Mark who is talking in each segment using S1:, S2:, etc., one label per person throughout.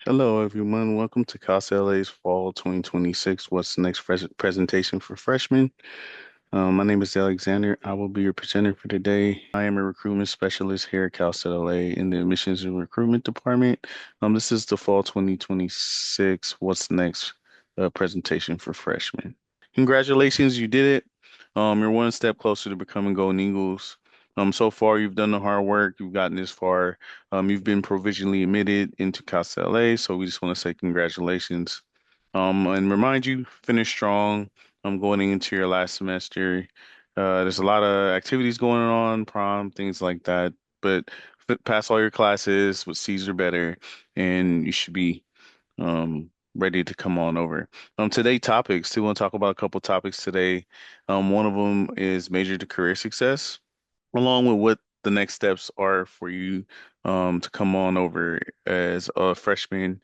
S1: Hello, everyone. Welcome to Casa LA's Fall 2026 What's the Next Presentation for Freshmen. My name is Alexander. I will be your presenter for today. I am a recruitment specialist here at Cal State LA in the Admissions and Recruitment Department. This is the Fall 2026 What's Next presentation for freshmen. Congratulations, you did it. You're one step closer to becoming Golden Eagles. So far, you've done the hard work. You've gotten this far. You've been provisionally admitted into Cal State LA, so we just want to say congratulations. And remind you, finish strong. Going into your last semester. There's a lot of activities going on, prom, things like that. But pass all your classes with C's or better, and you should be ready to come on over. Today topics. We want to talk about a couple topics today. One of them is major to career success along with what the next steps are for you to come on over as a freshman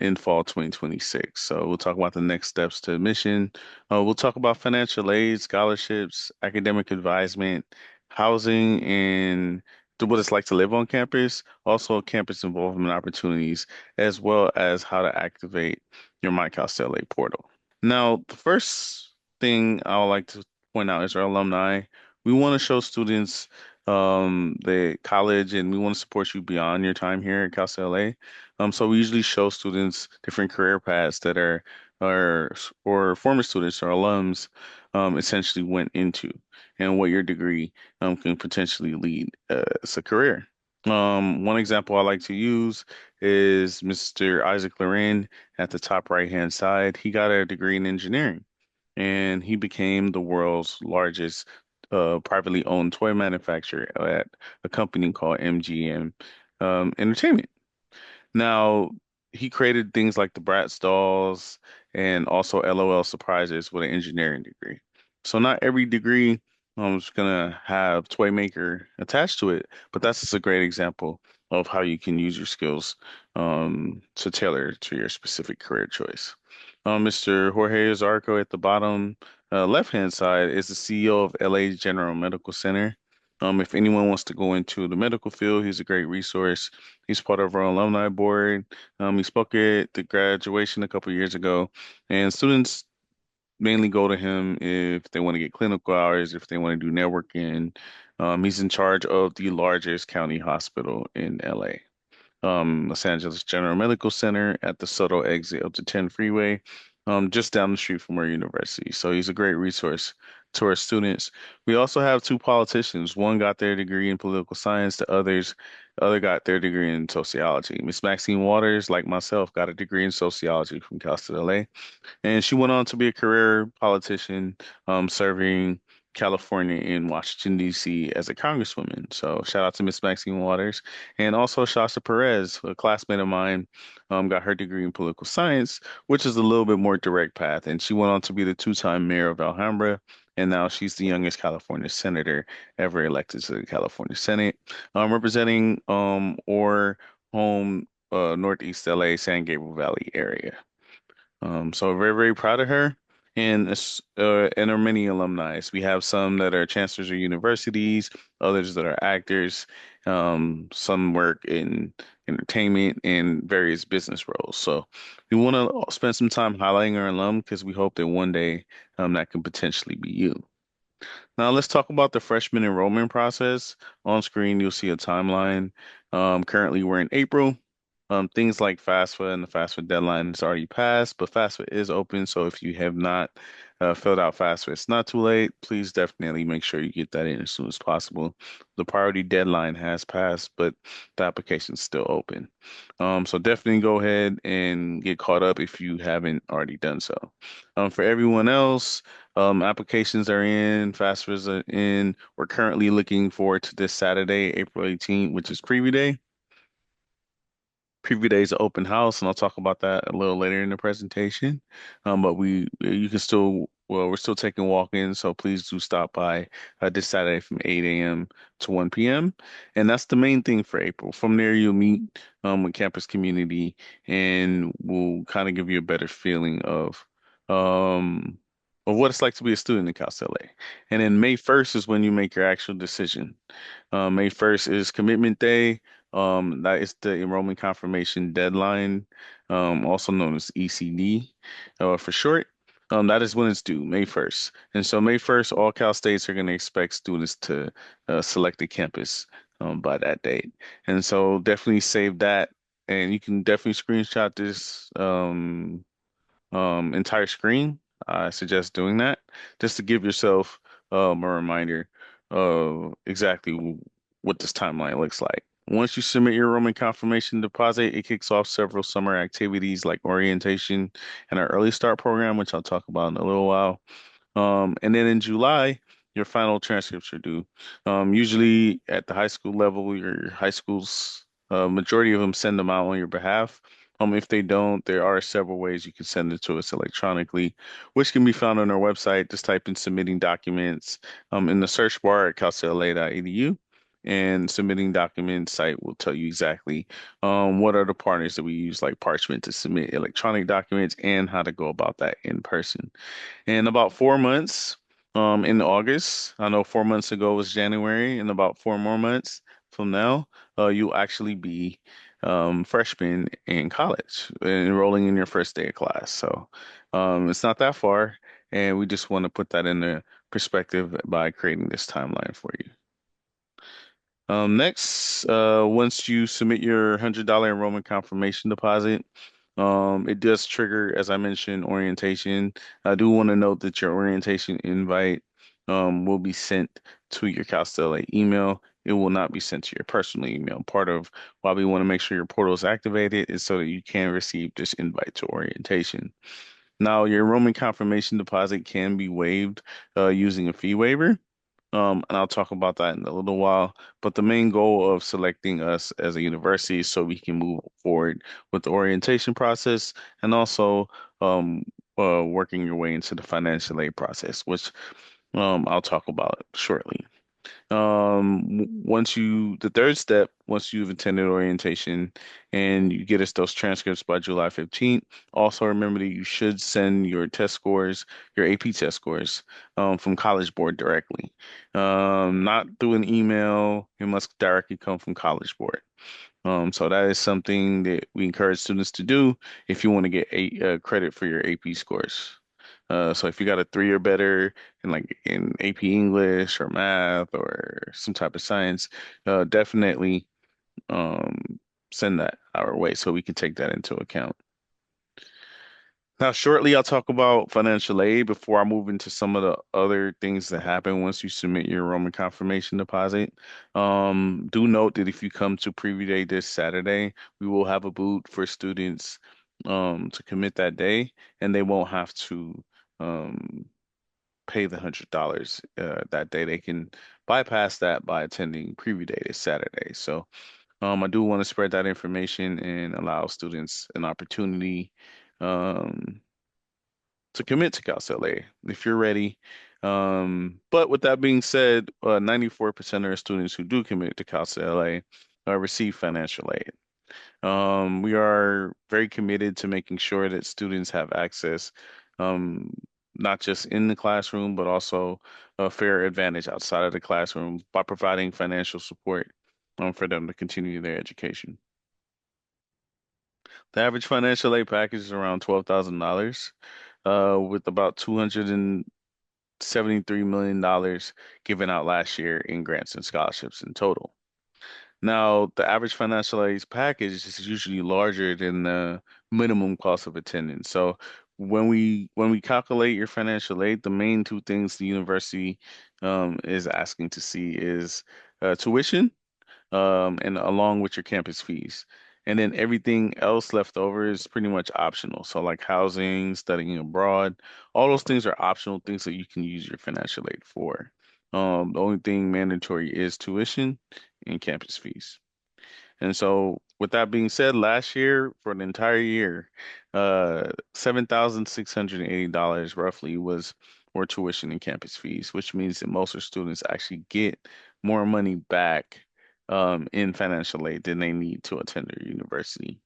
S1: in fall 2026. So we'll talk about the next steps to admission. We'll talk about financial aid, scholarships, academic advisement, housing, and what it's like to live on campus, also campus involvement opportunities, as well as how to activate your MyCalSLA portal. Now, the first thing I would like to point out is our alumni. We want to show students the college and we want to support you beyond your time here at Cal State LA. So we usually show students different career paths that are or former students or alums essentially went into and what your degree can potentially lead as a career. One example I like to use is Mr. Isaac Loren at the top right-hand side. He got a degree in engineering and he became the world's largest privately owned toy manufacturer at a company called MGM Entertainment. Now, he created things like the Bratz dolls and also LOL surprises with an engineering degree. So not every degree is gonna have toy maker attached to it, but that's just a great example of how you can use your skills to tailor to your specific career choice. Mr. Jorge Zarco at the bottom left-hand side is the CEO of LA General Medical Center. If anyone wants to go into the medical field, he's a great resource. He's part of our alumni board. He spoke at the graduation a couple years ago, and students mainly go to him if they want to get clinical hours, if they want to do networking. He's in charge of the largest county hospital in LA, Los Angeles General Medical Center at the Soto exit of the 10 freeway, just down the street from our university. So he's a great resource to our students. We also have two politicians. One got their degree in political science, the other got their degree in sociology. Miss Maxine Waters, like myself, got a degree in sociology from Cal State LA. And she went on to be a career politician, serving California in Washington, D.C. as a congresswoman. So shout out to Miss Maxine Waters. And also Shasha Perez, a classmate of mine, got her degree in political science, which is a little bit more direct path. And she went on to be the two-time mayor of Alhambra. And now she's the youngest California senator ever elected to the California Senate, representing or home Northeast LA, San Gabriel Valley area. So we're very, very proud of her. And our many alumni. We have some that are chancellors of universities, others that are actors, some work in entertainment and various business roles. So we want to spend some time highlighting our alum because we hope that one day that could potentially be you. Now let's talk about the freshman enrollment process. On screen, you'll see a timeline. Currently, we're in April. Things like FAFSA and the FAFSA deadline is already passed, but FAFSA is open. So if you have not filled out FAFSA, it's not too late. Please definitely make sure you get that in as soon as possible. The priority deadline has passed, but the application's still open. So definitely go ahead and get caught up if you haven't already done so. For everyone else, applications are in, FAFSAs are in. We're currently looking forward to this Saturday, April 18th, which is preview day. Preview Day is an open house, and I'll talk about that a little later in the presentation. But you can still, well, we're still taking walk-ins, so please do stop by this Saturday from 8 a.m. to 1 p.m. And that's the main thing for April. From there, you'll meet with campus community, and we'll kind of give you a better feeling um, of what it's like to be a student in Cal State LA. And then May 1st is when you make your actual decision. May 1st is commitment day. That is the enrollment confirmation deadline, also known as ECD, for short. That is when it's due, May 1st. And so May 1st, all Cal States are going to expect students to select a campus by that date. And so definitely save that. And you can definitely screenshot this entire screen. I suggest doing that just to give yourself a reminder of exactly what this timeline looks like. Once you submit your enrollment confirmation deposit, it kicks off several summer activities like orientation and our early start program, which I'll talk about in a little while. And then in July, your final transcripts are due. Usually at the high school level, your high schools, majority of them send them out on your behalf. If they don't, there are several ways you can send it to us electronically, which can be found on our website. Just type in submitting documents in the search bar at calcla.edu. And submitting documents site will tell you exactly what are the partners that we use, like Parchment, to submit electronic documents and how to go about that in person. In about 4 months, in August, I know 4 months ago was January, in about 4 more months from now, you'll actually be freshman in college, enrolling in your first day of class. So it's not that far, and we just want to put that in the perspective by creating this timeline for you. Next, once you submit your $100 enrollment confirmation deposit, it does trigger, as I mentioned, orientation. I do want to note that your orientation invite will be sent to your Cal State email. It will not be sent to your personal email. Part of why we want to make sure your portal is activated is so that you can receive this invite to orientation. Now, your enrollment confirmation deposit can be waived using a fee waiver. And I'll talk about that in a little while. But the main goal of selecting us as a university is so we can move forward with the orientation process and also um, working your way into the financial aid process, which I'll talk about shortly. The third step, once you've attended orientation and you get us those transcripts by July 15th, also remember that you should send your test scores, your AP test scores, from College Board directly. Not through an email. It must directly come from College Board. So that is something that we encourage students to do if you want to get credit for your AP scores. So if you got a 3 or better in AP English or math or some type of science, definitely um, send that our way so we can take that into account. Now, shortly, I'll talk about financial aid before I move into some of the other things that happen once you submit your enrollment confirmation deposit. Do note that if you come to preview day this Saturday, we will have a booth for students to commit that day, and they won't have to um, pay the $100 that day. They can bypass that by attending preview day this Saturday. So I do want to spread that information and allow students an opportunity. Um, to commit to Cal LA if you're ready. But with that being said, 94% of our students who do commit to Cal LA receive financial aid. We are very committed to making sure that students have access, um, not just in the classroom, but also a fair advantage outside of the classroom by providing financial support, for them to continue their education. The average financial aid package is around $12,000, with about 273 million dollars given out last year in grants and scholarships in total. Now, the average financial aid package is usually larger than the minimum cost of attendance. So when we calculate your financial aid, the main two things the university is asking to see is tuition, and along with your campus fees. And then everything else left over is pretty much optional. So like housing, studying abroad, all those things are optional things that you can use your financial aid for. The only thing mandatory is tuition and campus fees. And so, with that being said, last year for an entire year, $7,680 roughly was for tuition and campus fees, which means that most of students actually get more money back in financial aid than they need to attend their university.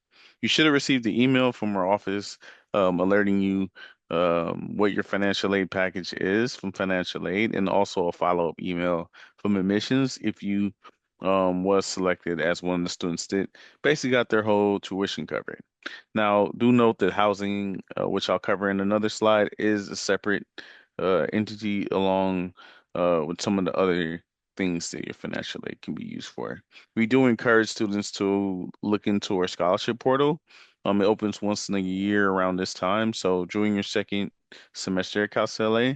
S1: You should have received the email from our office alerting you what your financial aid package is from financial aid, and also a follow-up email from admissions if you was selected as one of the students that basically got their whole tuition covered. Now, do note that housing, which I'll cover in another slide, is a separate entity along with some of the other things that your financial aid can be used for. We do encourage students to look into our scholarship portal. It opens once in a year around this time. So during your second semester at Cal LA,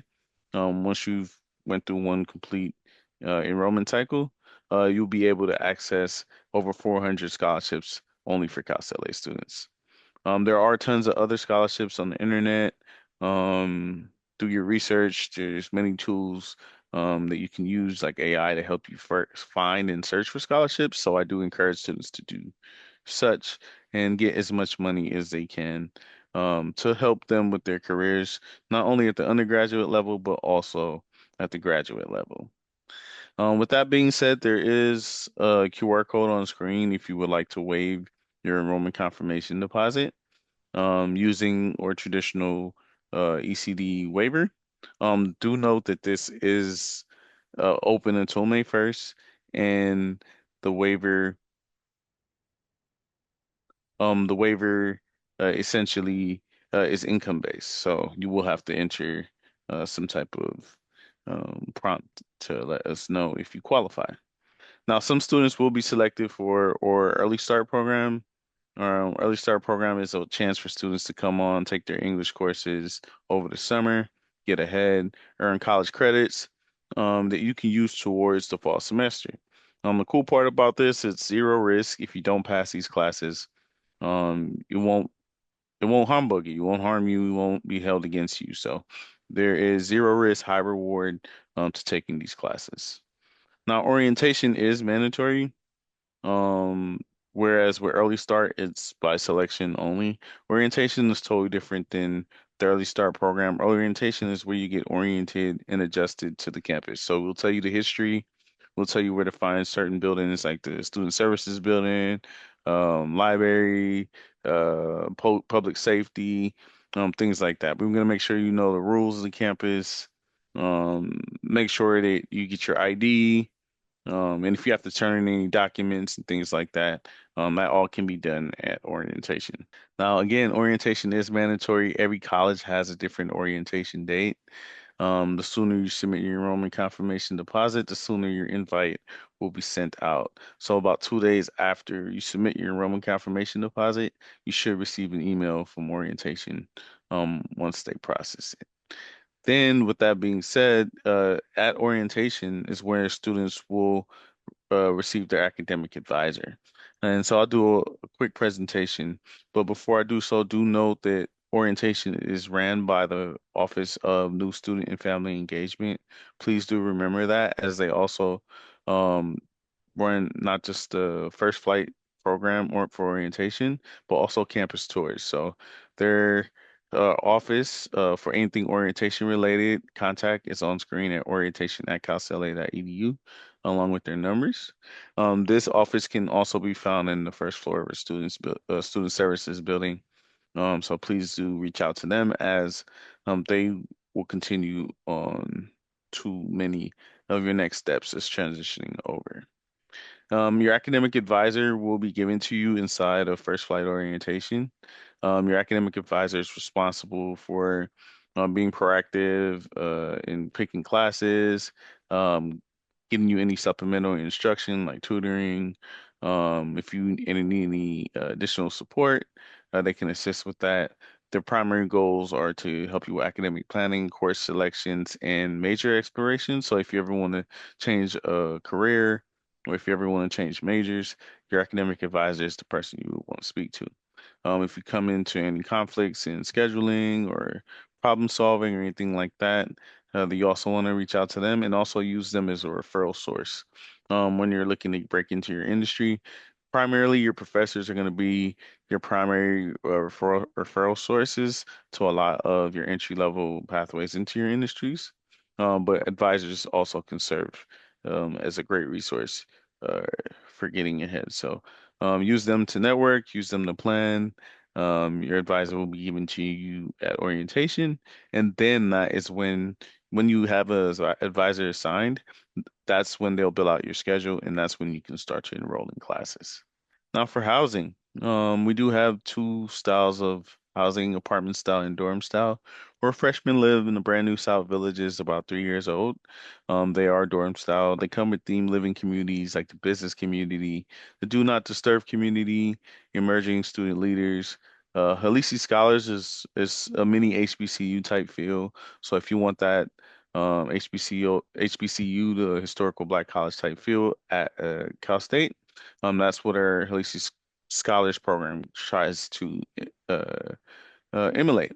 S1: once you've went through one complete enrollment cycle, you'll be able to access over 400 scholarships only for Cal LA students. There are tons of other scholarships on the internet. Um, do your research. There's many tools that you can use, like AI, to help you first find and search for scholarships. So I do encourage students to do such and get as much money as they can to help them with their careers, not only at the undergraduate level, but also at the graduate level. With that being said, there is a QR code on screen if you would like to waive your enrollment confirmation deposit using or traditional ECD waiver. Do note that this is open until May 1st, and the waiver the waiver essentially is income based, so you will have to enter some type of prompt to let us know if you qualify. Now, some students will be selected for or early start program. Early start program is a chance for students to come on, take their English courses over the summer, get ahead, earn college credits that you can use towards the fall semester. The cool part about this, it's zero risk. If you don't pass these classes, it won't humbug you, it won't harm you, it won't be held against you. So there is zero risk, high reward to taking these classes. Now, orientation is mandatory. Um, Whereas with early start, it's by selection only. Orientation is totally different than the early start program. Orientation is where you get oriented and adjusted to the campus. So we'll tell you the history. We'll tell you where to find certain buildings like the student services building, library, public safety, things like that. But we're gonna make sure you know the rules of the campus. Make sure that you get your ID. And if you have to turn in any documents and things like that, that all can be done at orientation. Now, again, orientation is mandatory. Every college has a different orientation date. The sooner you submit your enrollment confirmation deposit, the sooner your invite will be sent out. So about 2 days after you submit your enrollment confirmation deposit, you should receive an email from orientation, once they process it. Then, with that being said, at orientation is where students will receive their academic advisor. And so I'll do a quick presentation. But before I do so, do note that orientation is ran by the Office of New Student and Family Engagement. Please do remember that, as they also um, run not just the first flight program or for orientation, but also campus tours. So their office for anything orientation related, contact is on screen at orientation@calcla.edu along with their numbers. This office can also be found in the first floor of a student services building. So please do reach out to them as they will continue on to many of your next steps as transitioning over. Your academic advisor will be given to you inside of first flight orientation. Your academic advisor is responsible for being proactive in picking classes, um, giving you any supplemental instruction like tutoring. If you need any additional support, they can assist with that. Their primary goals are to help you with academic planning, course selections, and major exploration. So if you ever want to change a career, or if you ever want to change majors, your academic advisor is the person you want to speak to. If you come into any conflicts in scheduling or problem solving or anything like that, you also want to reach out to them and also use them as a referral source. When you're looking to break into your industry, primarily your professors are going to be your primary referral sources to a lot of your entry level pathways into your industries. But advisors also can serve as a great resource uh, for getting ahead. So use them to network, use them to plan. Your advisor will be given to you at orientation, and then that is when when you have a advisor assigned, that's when they'll bill out your schedule, and that's when you can start to enroll in classes. Now for housing, we do have two styles of housing, apartment style and dorm style. Where freshmen live in the brand new South Villages, about 3 years old. They are dorm style. They come with themed living communities like the business community, the do not disturb community, emerging student leaders. Halisi Scholars is a mini HBCU type feel. So if you want that HBCU, the historical Black college type feel at Cal State. That's what our Halisi Scholars Program tries to uh, emulate.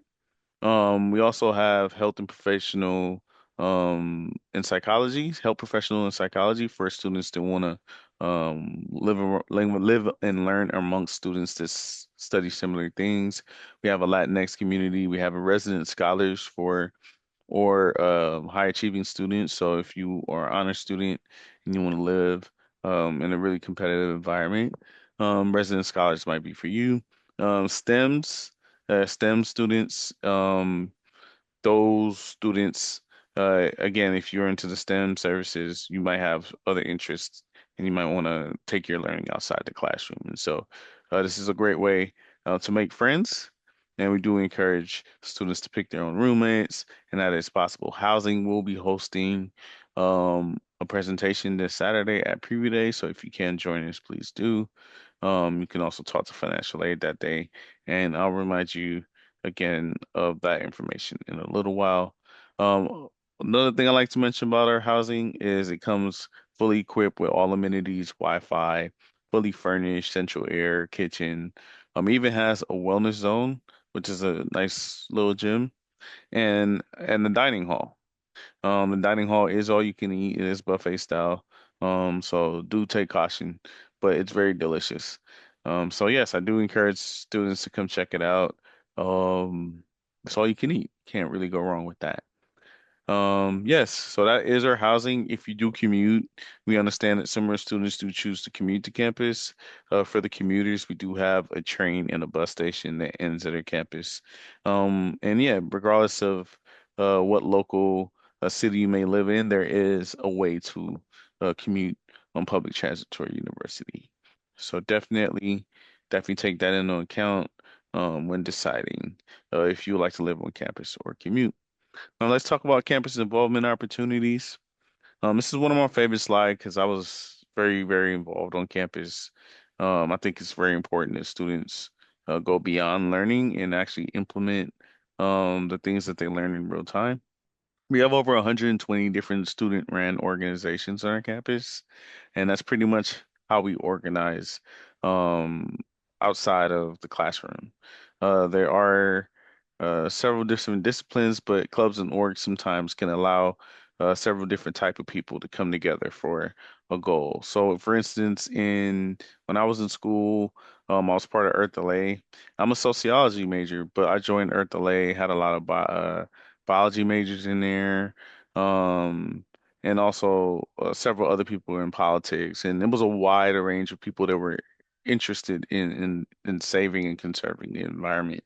S1: We also have health professional in psychology for students that want to live and learn amongst students that study similar things. We have a Latinx community. We have a resident scholars for or high achieving students. So if you are an honor student and you want to live in a really competitive environment, resident scholars might be for you. STEMs, STEM students, those students, again, if you're into the STEM services, you might have other interests and you might want to take your learning outside the classroom. And so, this is a great way to make friends. And we do encourage students to pick their own roommates, and that is possible. Housing will be hosting a presentation this Saturday at Preview Day. So if you can join us, please do. You can also talk to financial aid that day, and I'll remind you again of that information in a little while. Um, Another thing I like to mention about our housing is it comes fully equipped with all amenities, Wi-Fi, fully furnished, central air, kitchen. Even has a wellness zone, which is a nice little gym, and the dining hall. The dining hall is all you can eat. It is buffet style. So do take caution, but it's very delicious. So yes, I do encourage students to come check it out. It's all you can eat. Can't really go wrong with that. Yes, so that is our housing. If you do commute, we understand that some of our students do choose to commute to campus. For the commuters, we do have a train and a bus station that ends at our campus. And yeah, regardless of what local city you may live in, there is a way to commute on public transit to our university. So definitely take that into account when deciding if you would like to live on campus or commute. Now let's talk about campus involvement opportunities. This is one of my favorite slides because I was very involved on campus. I think it's very important that students go beyond learning and actually implement the things that they learn in real time. We have over 120 different student-ran organizations on our campus, and that's pretty much how we organize um, outside of the classroom. There are several different disciplines, but clubs and orgs sometimes can allow several different type of people to come together for a goal. So, for instance, in when I was in school, I was part of Earth LA. I'm a sociology major, but I joined Earth LA, had a lot of biology majors in there, um, and also several other people in politics. And it was a wide range of people that were interested in saving and conserving the environment.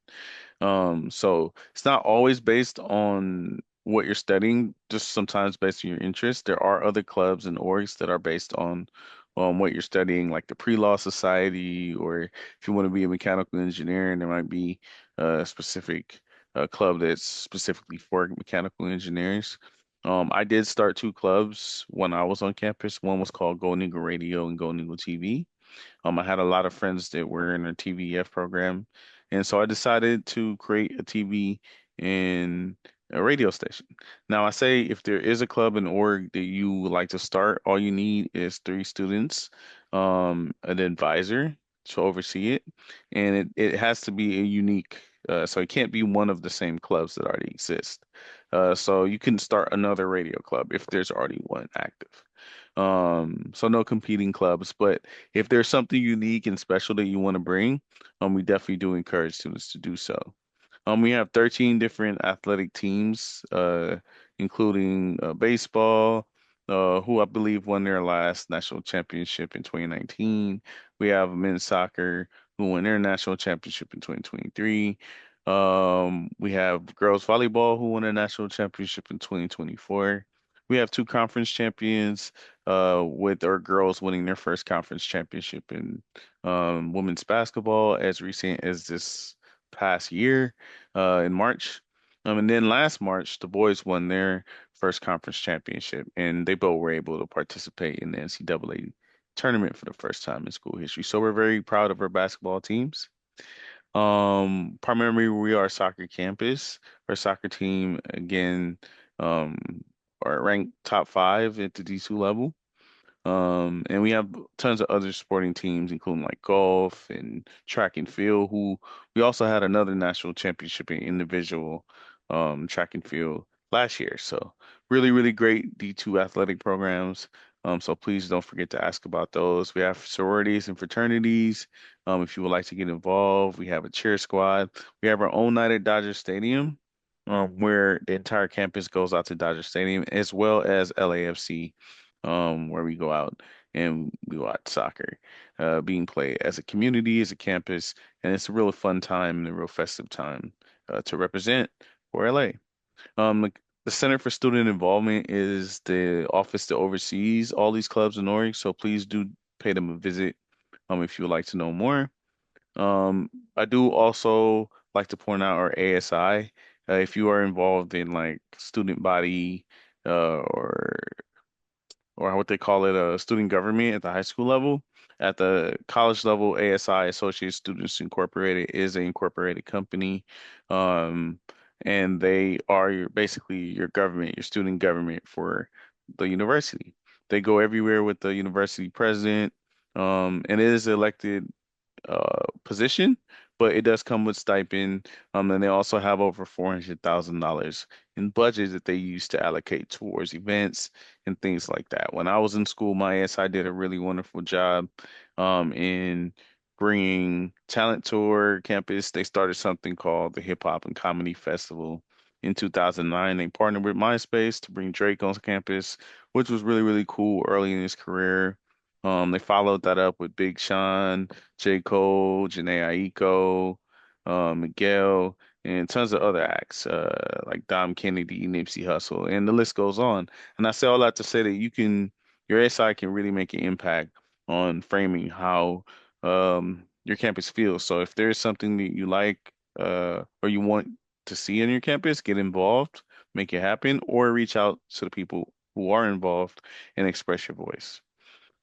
S1: So it's not always based on what you're studying, just sometimes based on your interest. There are other clubs and orgs that are based on what you're studying, like the Pre-Law Society, or if you want to be a mechanical engineer, and there might be a specific club that's specifically for mechanical engineers. I did start two clubs when I was on campus. One was called Golden Eagle Radio and Golden Eagle TV. I had a lot of friends that were in a TVF program, and so I decided to create a TV and a radio station. Now, I say if there is a club and org that you would like to start, all you need is three students, an advisor to oversee it, and it has to be a unique. So it can't be one of the same clubs that already exist. So you can start another radio club if there's already one active. So no competing clubs, but if there's something unique and special that you want to bring, we definitely do encourage students to do so. We have 13 different athletic teams, including baseball, who I believe won their last national championship in 2019. We have men's soccer, who won their national championship in 2023. We have girls volleyball who won a national championship in 2024. We have two conference champions, with our girls winning their first conference championship in women's basketball as recent as this past year, in March. And then last March, the boys won their first conference championship, and they both were able to participate in the NCAA tournament for the first time in school history. So we're very proud of our basketball teams. Primarily we are a soccer campus. Our soccer team, again, um, are ranked top five at the D2 level. And we have tons of other sporting teams, including like golf and track and field, who we also had another national championship in individual track and field last year. So really, really great D2 athletic programs. So please don't forget to ask about those. We have sororities and fraternities. If you would like to get involved, we have a cheer squad. We have our own night at Dodger Stadium, where the entire campus goes out to Dodger Stadium, as well as LAFC, where we go out and we watch soccer being played as a community, as a campus, and it's a really fun time and a real festive time to represent for LA. The Center for Student Involvement is the office that oversees all these clubs in Oregon, so please do pay them a visit if you would like to know more. I do also like to point out our ASI. If you are involved in like student body or what they call it, student government at the high school level. At the college level, ASI, Associate Students Incorporated, is an incorporated company. Um, and they are basically your government, your student government for the university. They go everywhere with the university president, and it is elected position, but it does come with stipend. And they also have over $400,000 in budget that they use to allocate towards events and things like that. When I was in school, my SI did a really wonderful job in bringing talent to our campus. They started something called the Hip Hop and Comedy Festival in 2009. They partnered with MySpace to bring Drake on campus, which was really, really cool early in his career. They followed that up with Big Sean, J. Cole, Janae Aiko, Miguel, and tons of other acts, like Dom Kennedy, Nipsey Hussle, and the list goes on. And I say all that to say that your SI can really make an impact on framing how your campus feels. So if there's something that you like or you want to see in your campus, get involved, make it happen, or reach out to the people who are involved and express your voice.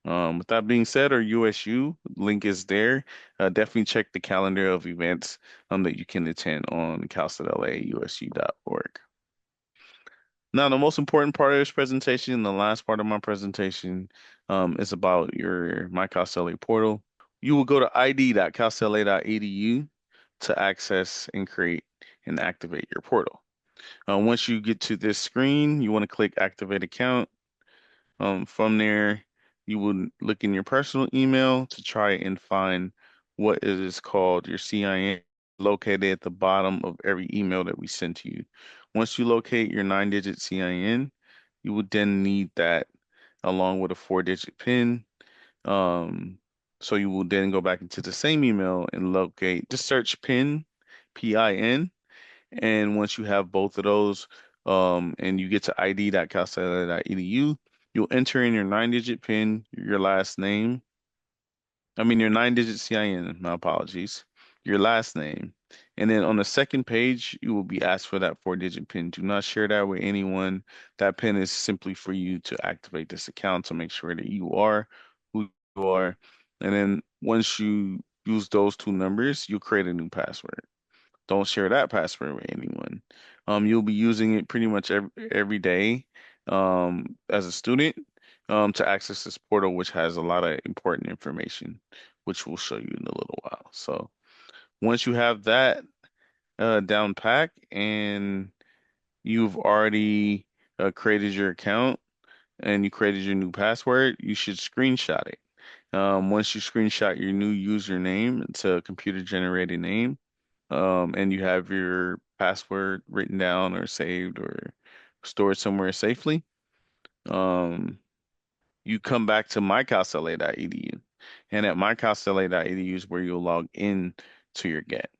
S1: With that being said, our USU link is there. Definitely check the calendar of events that you can attend on calcetlusu.org. Now, the most important part of this presentation, the last part of my presentation, is about your My portal. You will go to id.calcela.edu to access and create and activate your portal. Once you get to this screen, you want to click Activate Account. From there, you will look in your personal email to try and find what it is called your CIN, located at the bottom of every email that we send to you. Once you locate your 9-digit CIN, you would then need that along with a 4-digit PIN. Um, so you will then go back into the same email and locate, just search PIN, PIN, and once you have both of those, and you get to id.calcella.edu, you'll enter in your 9-digit PIN, your last name. I mean, your 9-digit CIN, my apologies, your last name. And then on the second page, you will be asked for that 4-digit PIN. Do not share that with anyone. That PIN is simply for you to activate this account to make sure that you are who you are. And then once you use those two numbers, you'll create a new password. Don't share that password with anyone. You'll be using it pretty much every day as a student to access this portal, which has a lot of important information, which we'll show you in a little while. So once you have that down pack and you've already created your account and you created your new password, you should screenshot it. Once you screenshot your new username, it's a computer generated name, and you have your password written down or saved or stored somewhere safely, um, you come back to mycalcela.edu. And at mycalcela.edu is where you'll log in to your Get.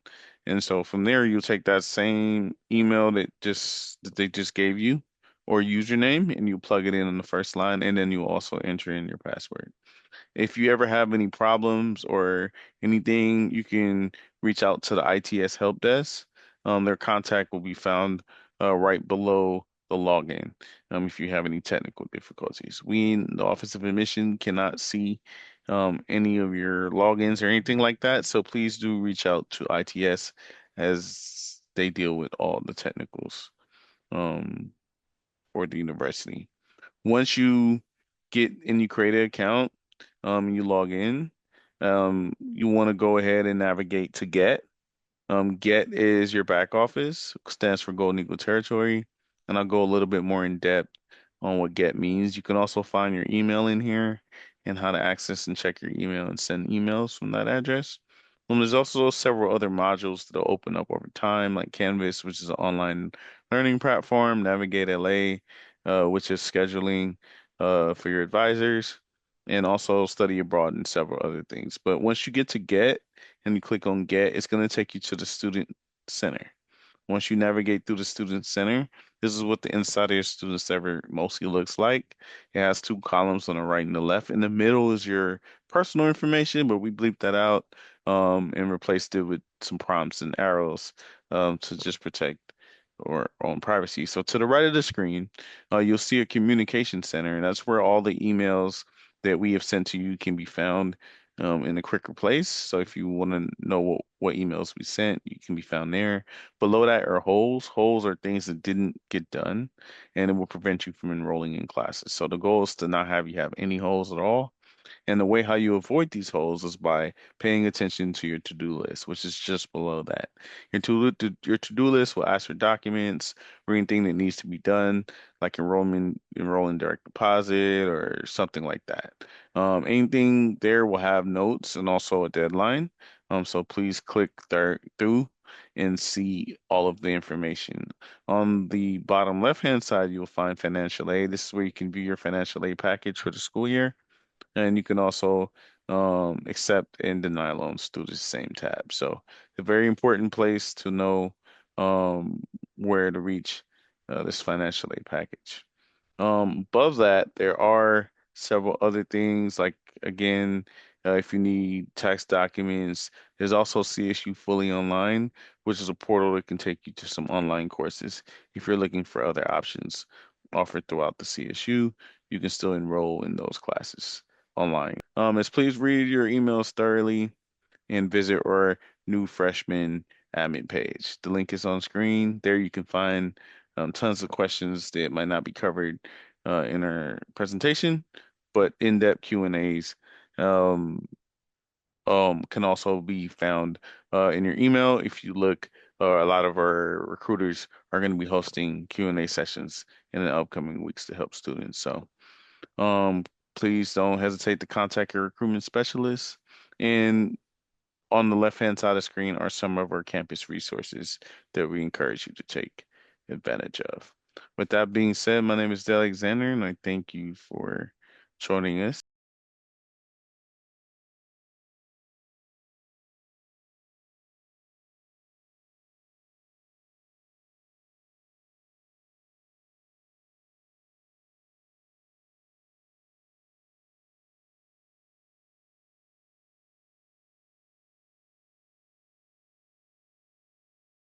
S1: And so from there, you'll take that same email that they just gave you or username, and you plug it in on the first line, and then you also enter in your password. If you ever have any problems or anything, you can reach out to the ITS help desk. Their contact will be found right below the login. If you have any technical difficulties, we in the Office of Admission cannot see any of your logins or anything like that. So please do reach out to ITS as they deal with all the technicals um, for the university. Once you get and you create an account, you log in, you want to go ahead and navigate to Get. Get is your back office, stands for Golden Eagle Territory, and I'll go a little bit more in depth on what Get means. You can also find your email in here and how to access and check your email and send emails from that address. There's also several other modules that'll open up over time, like Canvas, which is an online learning platform, Navigate LA, which is scheduling for your advisors, and also Study Abroad and several other things. But once you get to Get, and you click on Get, it's going to take you to the Student Center. Once you navigate through the Student Center, this is what the inside of your Student Center mostly looks like. It has two columns on the right and the left. In the middle is your personal information, but we bleeped that out and replaced it with some prompts and arrows to just protect or own privacy. So to the right of the screen, you'll see a communication center, and that's where all the emails that we have sent to you can be found in a quicker place. So if you want to know what emails we sent, you can be found there. Below that are holes. Holes are things that didn't get done, and it will prevent you from enrolling in classes. So the goal is to not have you have any holes at all. And the way how you avoid these holes is by paying attention to your to-do list, which is just below that. Your to-do list will ask for documents or anything that needs to be done, like enrolling direct deposit or something like that. Anything there will have notes and also a deadline. So please click there through and see all of the information. On the bottom left-hand side, you'll find financial aid. This is where you can view your financial aid package for the school year. And you can also accept and deny loans through the same tab. So a very important place to know where to reach this financial aid package. Above that, there are several other things like again, if you need tax documents, there's also CSU Fully Online, which is a portal that can take you to some online courses. If you're looking for other options offered throughout the CSU, you can still enroll in those classes online. As please read your emails thoroughly and visit our new freshman admin page. The link is on screen. There you can find tons of questions that might not be covered in our presentation, but in-depth Q&As um, can also be found in your email. If you look, a lot of our recruiters are going to be hosting Q&A sessions in the upcoming weeks to help students. So um, please don't hesitate to contact your recruitment specialist. And on the left-hand side of the screen are some of our campus resources that we encourage you to take advantage of. With that being said, my name is Alexander, and I thank you for joining us.